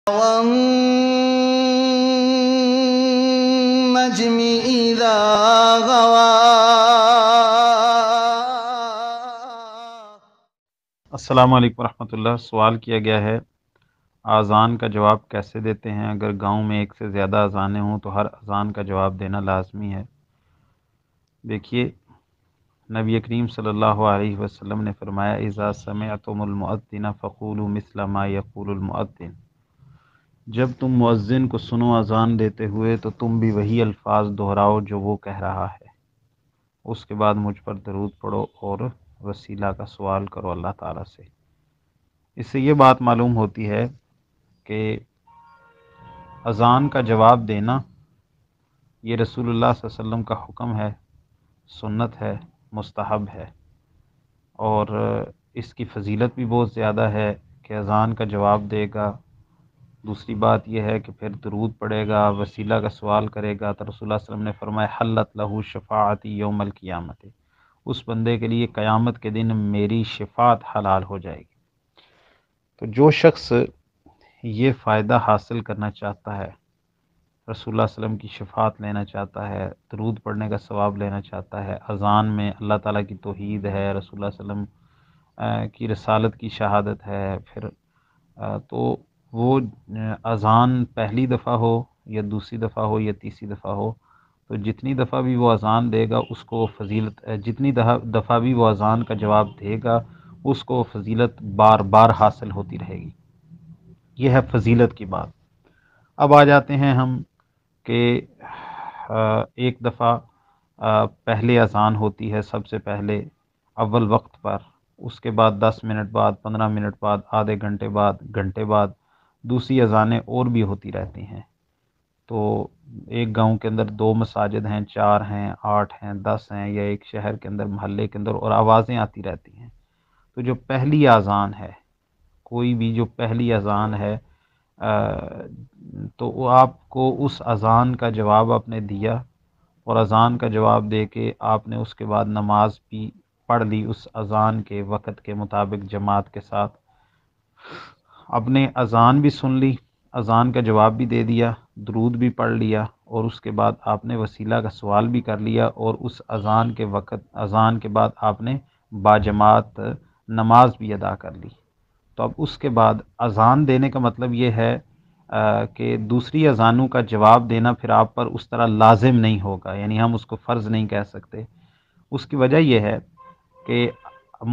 والنجم إذا غوى. السلام علیکم ورحمۃ اللہ۔ سوال کیا گیا ہے اذان کا جواب کیسے دیتے ہیں؟ اگر گاؤں میں ایک سے زیادہ اذانیں ہوں تو ہر اذان کا جواب دینا لازمی ہے۔ دیکھیے، نبی کریم صلی اللہ علیہ وسلم نے فرمایا اذا سمعتم المؤذن فقولوا مثل ما یقول المؤذن، جب تم مؤذن کو سنو اذان دیتے ہوئے تو تم بھی وہی الفاظ دہراؤ جو وہ کہہ رہا ہے۔ اس کے بعد مجھ پر درود پڑھو اور وسیلہ کا سوال کرو اللہ تعالیٰ سے۔ اس سے یہ بات معلوم ہوتی ہے کہ اذان کا جواب دینا یہ رسول اللہ صلی اللہ علیہ وسلم کا حکم ہے، سنت ہے، مستحب ہے، اور اس کی فضیلت بھی بہت زیادہ ہے کہ اذان کا جواب دے گا۔ دوسری بات یہ ہے کہ پھر درود پڑھے گا، وسیلہ کا سوال کرے گا، تو رسول اللہ صلی اللہ علیہ وسلم نے فرمایا حلت لہ شفاعتی یوم القیامت، اس بندے کے لیے قیامت کے دن میری شفاعت حلال ہو جائے گی۔ تو جو شخص یہ فائدہ حاصل کرنا چاہتا ہے، رسول اللہ صلی اللہ علیہ وسلم کی شفاعت لینا چاہتا ہے، درود پڑھنے کا ثواب لینا چاہتا ہے، اذان میں اللہ تعالیٰ کی توحید ہے، رسول اللہ صلی اللہ علیہ وسلم کی رسالت کی شہادت ہے، پھر تو وہ اذان پہلی دفعہ ہو یا دوسری دفعہ ہو یا تیسری دفعہ ہو، تو جتنی دفعہ بھی وہ اذان دے گا اس کو فضیلت، جتنی دفعہ بھی وہ اذان کا جواب دے گا اس کو فضیلت بار بار حاصل ہوتی رہے گی۔ یہ ہے فضیلت کی بات۔ اب آ جاتے ہیں ہم کہ ایک دفعہ پہلے اذان ہوتی ہے، سب سے پہلے اول وقت پر، اس کے بعد 10 منٹ بعد، 15 منٹ بعد، آدھے گھنٹے بعد، گھنٹے بعد دوسری اذانیں اور بھی ہوتی رہتی ہیں۔ تو ایک گاؤں کے اندر 2 مساجد ہیں، 4 ہیں، 8 ہیں، 10 ہیں، یا ایک شہر کے اندر، محلے کے اندر، اور آوازیں آتی رہتی ہیں۔ تو جو پہلی اذان ہے، کوئی بھی جو پہلی اذان ہے، تو وہ آپ کو اس اذان کا جواب آپ نے دیا، اور اذان کا جواب دے کے آپ نے اس کے بعد نماز بھی پڑھ لی اس اذان کے وقت کے مطابق جماعت کے ساتھ، اپنے اذان بھی سن لی، اذان کا جواب بھی دے دیا، درود بھی پڑھ لیا، اور اس کے بعد آپ نے وسیلہ کا سوال بھی کر لیا، اور اس اذان کے وقت، اذان کے بعد آپ نے باجماعت نماز بھی ادا کر لی۔ تو اب اس کے بعد اذان دینے کا مطلب یہ ہے کہ دوسری اذانوں کا جواب دینا پھر آپ پر اس طرح لازم نہیں ہوگا، یعنی ہم اس کو فرض نہیں کہہ سکتے۔ اس کی وجہ یہ ہے کہ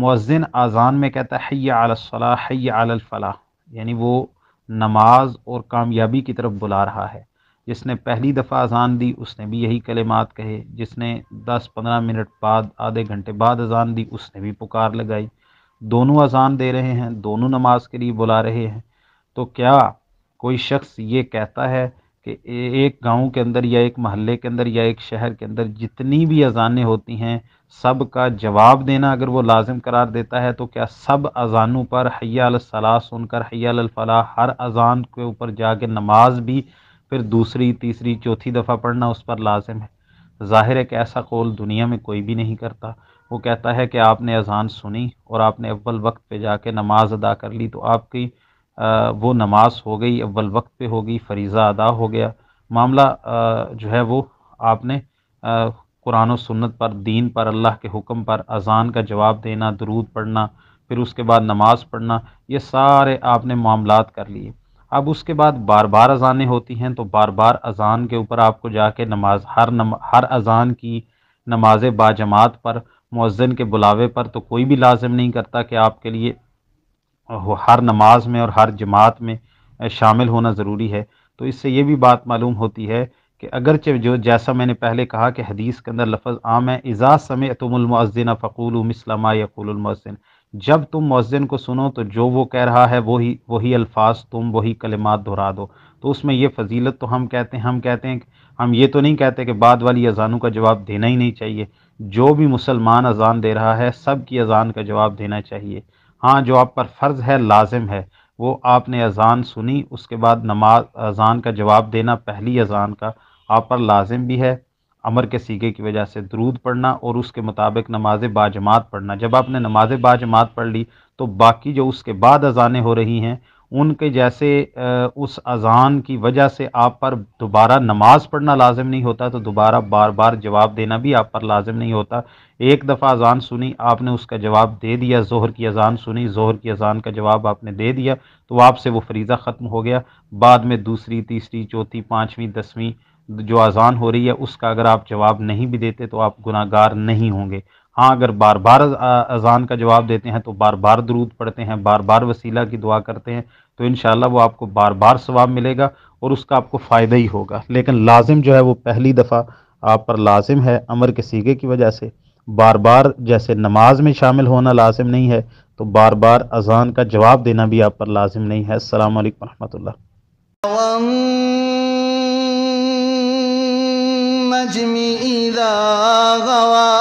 مؤذن اذان میں کہتا ہے حی علی الصلاح، حی علی الفلاح، یعنی وہ نماز اور کامیابی کی طرف بلا رہا ہے۔ جس نے پہلی دفعہ اذان دی اس نے بھی یہی کلمات کہے، جس نے 10-15 منٹ بعد، آدھے گھنٹے بعد اذان دی اس نے بھی پکار لگائی۔ دونوں اذان دے رہے ہیں، دونوں نماز کے لیے بلا رہے ہیں۔ تو کیا کوئی شخص یہ کہتا ہے کہ ایک گاؤں کے اندر یا ایک محلے کے اندر یا ایک شہر کے اندر جتنی بھی اذانیں ہوتی ہیں سب کا جواب دینا اگر وہ لازم قرار دیتا ہے، تو کیا سب اذانوں پر حی علی الصلاح سن کر حی علی الفلاح ہر اذان کے اوپر جا کے نماز بھی پھر دوسری، تیسری، چوتھی دفعہ پڑھنا اس پر لازم ہے؟ ظاہر ہے کہ ایسا قول دنیا میں کوئی بھی نہیں کرتا۔ وہ کہتا ہے کہ آپ نے اذان سنی اور آپ نے اول وقت پہ جا کے نماز ادا کر لی، تو آپ کی وہ نماز ہو گئی، اول وقت پہ ہو گئی، فریضہ ادا ہو گیا، معاملہ جو ہے وہ آپ نے قرآن و سنت پر، دین پر، اللہ کے حکم پر اذان کا جواب دینا، درود پڑھنا، پھر اس کے بعد نماز پڑھنا، یہ سارے آپ نے معاملات کر لیے۔ اب اس کے بعد بار بار اذانیں ہوتی ہیں، تو بار بار اذان کے اوپر آپ کو جا کے نماز، ہر اذان کی نماز باجماعت پر، مؤذن کے بلاوے پر تو کوئی بھی لازم نہیں کرتا کہ آپ کے لیے ہر نماز میں اور ہر جماعت میں شامل ہونا ضروری ہے۔ تو اس سے یہ بھی بات معلوم ہوتی ہے کہ اگرچہ جو جیسا میں نے پہلے کہا کہ حدیث کے اندر لفظ عام ہے اذا سمعتم المؤذن فقولوا مثل ما یقول المؤذن، جب تم مؤذن کو سنو تو جو وہ کہہ رہا ہے وہی الفاظ تم، وہی کلمات دہرا دو۔ تو اس میں یہ فضیلت تو ہم کہتے ہیں کہ ہم یہ تو نہیں کہتے کہ بعد والی اذانوں کا جواب دینا ہی نہیں چاہیے، جو بھی مسلمان اذان دے رہا ہے سب کی اذان کا جواب دینا چاہیے۔ ہاں، جو آپ پر فرض ہے، لازم ہے، وہ آپ نے اذان سنی، اس کے بعد نماز، اذان کا جواب دینا پہلی اذان کا آپ پر لازم بھی ہے، امر کے صیغے کی وجہ سے درود پڑھنا، اور اس کے مطابق نماز باجماعت پڑھنا۔ جب آپ نے نماز باجماعت پڑھ لی تو باقی جو اس کے بعد اذانیں ہو رہی ہیں ان کے جیسے اس اذان کی وجہ سے آپ پر دوبارہ نماز پڑھنا لازم نہیں ہوتا، تو دوبارہ بار بار جواب دینا بھی آپ پر لازم نہیں ہوتا۔ ایک دفعہ اذان سنی، آپ نے اس کا جواب دے دیا، ظہر کی اذان سنی، ظہر کی اذان کا جواب آپ نے دے دیا، تو آپ سے وہ فریضہ ختم ہو گیا۔ بعد میں دوسری، تیسری، چوتھی، پانچویں، 10ویں جو اذان ہو رہی ہے اس کا اگر آپ جواب نہیں بھی دیتے تو آپ گناہ گار نہیں ہوں گے۔ ہاں اگر بار بار اذان کا جواب دیتے ہیں تو بار بار درود پڑھتے ہیں، بار بار وسیلہ کی دعا کرتے ہیں، تو انشاءاللہ وہ آپ کو بار بار ثواب ملے گا اور اس کا آپ کو فائدہ ہی ہوگا۔ لیکن لازم جو ہے وہ پہلی دفعہ آپ پر لازم ہے امر کے صیغے کی وجہ سے، بار بار جیسے نماز میں شامل ہونا لازم نہیں ہے، تو بار بار اذان کا جواب دینا بھی آپ پر لازم نہیں ہے۔ السلام علیکم ورحمۃ اللہ۔ والنجم إذا غوى